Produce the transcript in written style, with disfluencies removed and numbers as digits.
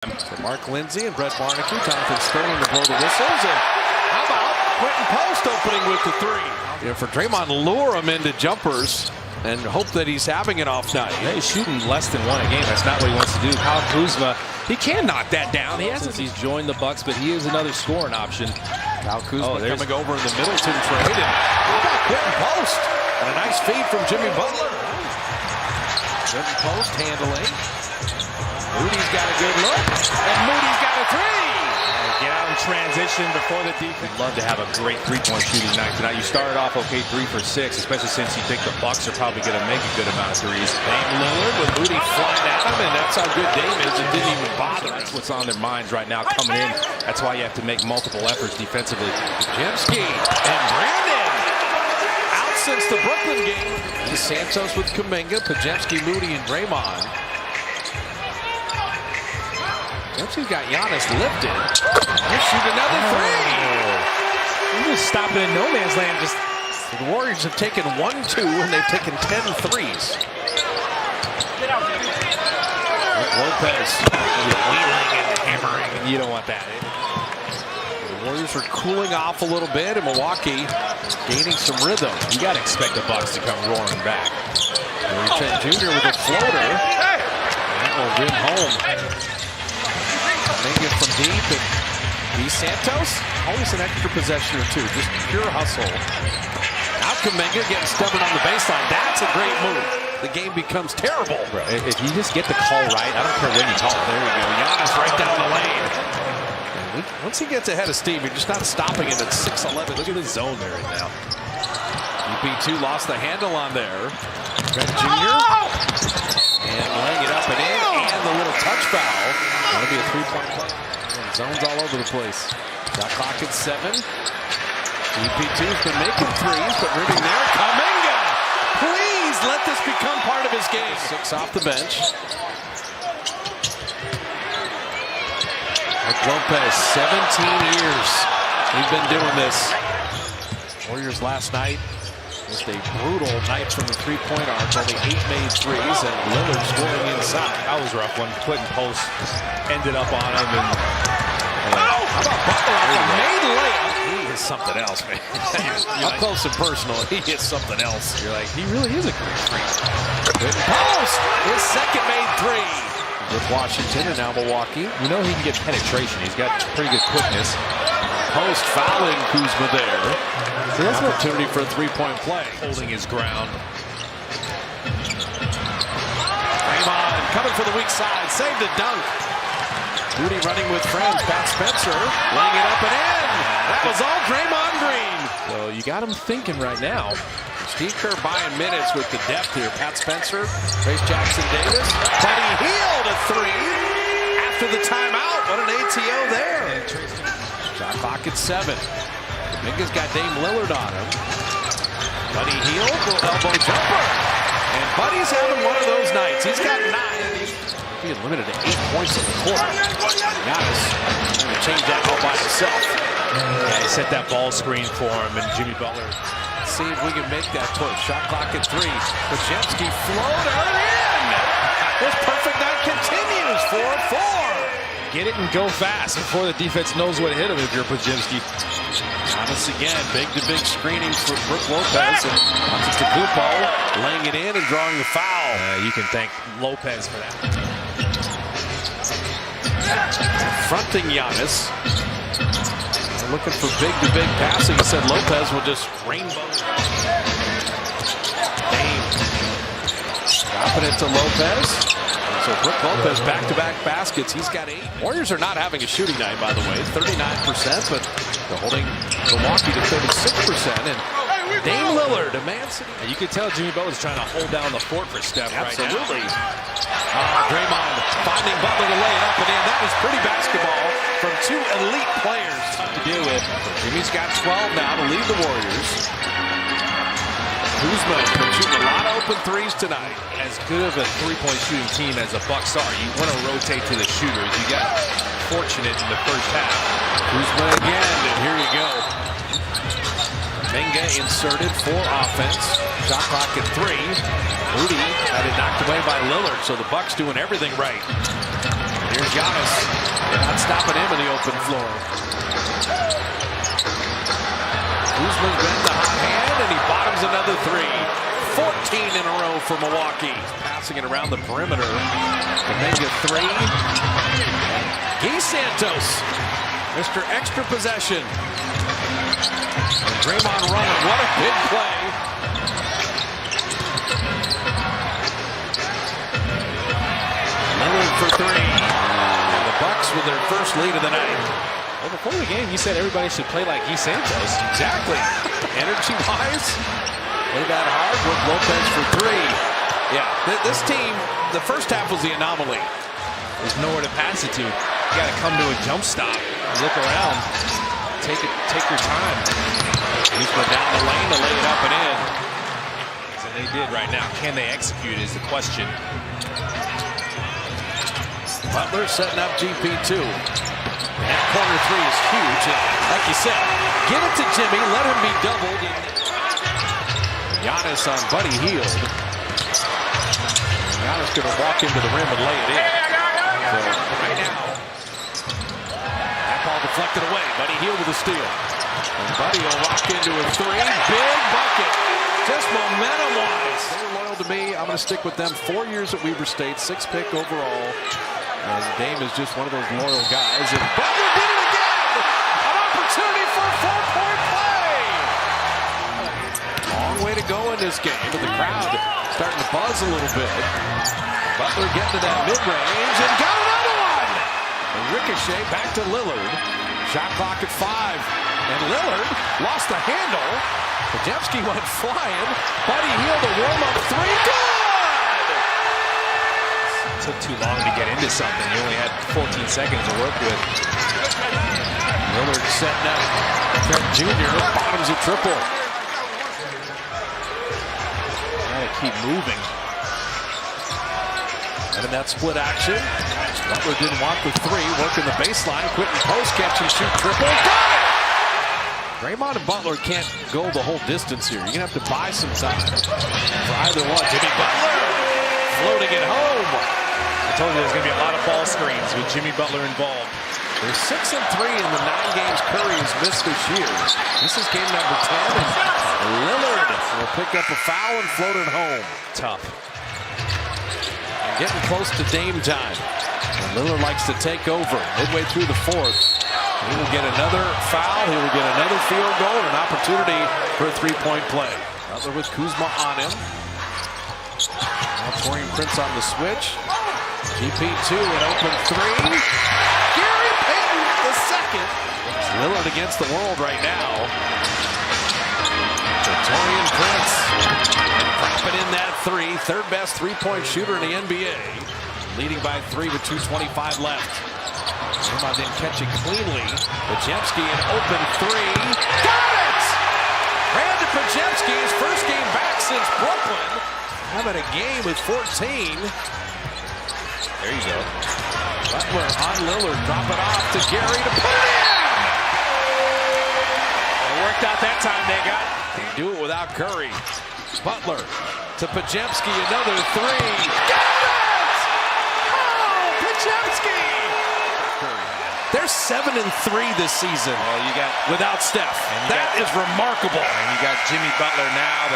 For Mark Lindsay and Brett Barnacle, Jonathan Sterling to blow the whistles, and how about Quentin Post opening with the three? For Draymond, lure him into jumpers and hope that he's having an off night. Yeah, he's shooting less than one a game. That's not what he wants to do. Kyle Kuzma, he can knock that down. He hasn't. He's joined the Bucks, but he is another scoring option. Kyle Kuzma coming over in the Middleton trade, and how about Quentin Post? And a nice feed from Jimmy Butler. Quentin Post handling. Moody's got a good look, and Moody's got a three. Get out in transition before the defense. Love to have a great three-point shooting night tonight. You started off okay, 3 for 6, especially since you think the Bucks are probably going to make a good amount of threes. Dame Lillard with Moody flying at him, and that's how good Dame is. It didn't even bother. That's what's on their minds right now coming in. That's why you have to make multiple efforts defensively. Jemski and Brandon out since the Brooklyn game. Santos with Kuminga, Pajemski, Moody, and Draymond. Jemski's got Giannis lifted. He'll shoot another three. He was stopping in no man's land. The Warriors have taken 1-2 and they've taken 10 threes. Lopez wheeling and hammering. You don't want that. The Warriors are cooling off a little bit, and Milwaukee gaining some rhythm. You got to expect the Bucks to come roaring back. Trent Jr. with a floater. That will rim home. Make it from deep, and Santos, always an extra possession or two, just pure hustle. Now Kuminga getting stubborn on the baseline. That's a great move. The game becomes terrible. If you just get the call right, I don't care when you call it. There you go. Giannis right down the lane. And once he gets ahead of Steve, you're just not stopping him at 6'11". Look at the zone they're in now. UP2 lost the handle on there. Trent Jr. And laying it up and in, and the little touch foul. That'll be a three-point play. And zones all over the place. Shot clock at 7. UP2's been making threes, but ribbing there. Kuminga! Please let this become part of his game. 6 off the bench. Lopez, 17 years. We've been doing this. Warriors last night. Just a brutal night from the three-point arc. Only 8 made threes, and Lillard scoring inside. That was rough when Quentin Post ended up on him. And how about Butler off a made layup? He is something else, man. Up close and personal, he is something else. You're like, he really is a great freak. Quentin Post, his second made three. With Washington and now Milwaukee. You know he can get penetration. He's got pretty good quickness. Post fouling Kuzma there. So that's an opportunity for a three-point play. Holding his ground. Draymond coming for the weak side. Saved a dunk. Moody running with friends. Pat Spencer laying it up and in. That was all Draymond Green. So you got him thinking right now. Steve Kerr buying minutes with the depth here. Pat Spencer, Trace Jackson Davis. Buddy Hield a three after the timeout. What an ATO there. Shot clock at 7. Kuminga's got Dame Lillard on him. Buddy Hield, little elbow jumper. And Buddy's having one of those nights. He's got 9. He's being limited to 8 points in the quarter. Giannis going to change that all by himself. Yeah, he set that ball screen for him, and Jimmy Butler. See if we can make that push. Shot clock at 3. Pajemski floater in. This perfect night continues. 4-4. Get it and go fast before the defense knows what hit him if you're Pajemski. Giannis again, big screening for Brook Lopez. And Antetokounmpo laying it in and drawing the foul. You can thank Lopez for that. Fronting Giannis. They're looking for big passing. He said Lopez will just rainbow. Dame. Dropping it to Lopez. So Brook Lopez back-to-back baskets. He's got 8. Warriors are not having a shooting night, by the way. 39%, but they're holding Milwaukee to 36%. And Dame Lillard, a Man City. You can tell Jimmy Butler's trying to hold down the fort for Steph right now. Absolutely. Draymond finding Butler to lay it up and in. That was pretty basketball from 2 elite players. Tough to deal with. Jimmy's got 12 now to lead the Warriors. Kuzma has been shooting a lot of open threes tonight. As good of a three-point shooting team as the Bucks are, you want to rotate to the shooters. You got fortunate in the first half. Kuzma again, and here you go. Kuminga inserted for offense. Shot clock at 3. Moody had it knocked away by Lillard, so the Bucks doing everything right. Here's Giannis. They're not stopping him in the open floor. Kuzma's been the hot hand, and he bottoms another three. 14 in a row for Milwaukee. Passing it around the perimeter. And maybe a three. Guy Santos, Mr. Extra Possession. And Draymond running. What a big play. Lillard for three. And the Bucks with their first lead of the night. Well, before the game, you said everybody should play like Guy Santos. Exactly. Energy-wise, play that hard. With Lopez for three. Yeah, this team, the first half was the anomaly. There's nowhere to pass it to. You got to come to a jump stop. Look around. Take your time. Kuzma down the lane to lay it up and in. So they did right now. Can they execute is the question. Butler setting up GP2. That corner three is huge. And like you said, get it to Jimmy, let him be doubled. Giannis on Buddy Hield. Giannis going to walk into the rim and lay it in. So right now, that ball deflected away. Buddy Hield with a steal. And Buddy will rock into a three. Big bucket. Just momentum-wise. They're loyal to me. I'm going to stick with them. 4 years at Weber State, 6th pick overall. And Dame is just one of those loyal guys. And Butler did it again! An opportunity for a 4-point play! Long way to go in this game, but the crowd starting to buzz a little bit. Butler getting to that mid-range and got another one! And ricochet back to Lillard. Shot clock at 5. And Lillard lost the handle. Podziemski went flying. Buddy Hield a warm-up three. Good! Took too long to get into something. You only had 14 seconds to work with. Lillard setting up. Trent Jr. bottoms a triple. Gotta keep moving. And in that split action, Butler didn't want the three. Working the baseline. Quitting post catch and shoot triple. Got it! Draymond and Butler can't go the whole distance here. You're going to have to buy some time for either one. Jimmy Butler floating it home. I told you there's going to be a lot of ball screens with Jimmy Butler involved. They're 6-3 in the 9 games Curry has missed this year. This is game number 10. And Lillard will pick up a foul and float it home. Tough. And getting close to Dame time. And Lillard likes to take over midway through the 4th. He will get another foul. He will get another field goal and an opportunity for a 3-point play. Butler with Kuzma on him. Now Torian Prince on the switch. GP2, an open three. Gary Payton the second. It's Lillard against the world right now. Torian Prince dropping in that three. Third best 3-point shooter in the NBA. Leading by 3 with 2:25 left. Draymond didn't catch it cleanly. Podziemski an open three. Got it! Brandon Podziemski, his first game back since Brooklyn. Having a game with 14. There you go. Butler on Lillard. Drop it off to Gary to put it in! It worked out that time they got. They do it without Curry. Butler to Podziemski. Another three. Got it! Oh, Podziemski! They're 7-3 this season. Well, you got without Steph. That is remarkable. And you got Jimmy Butler now.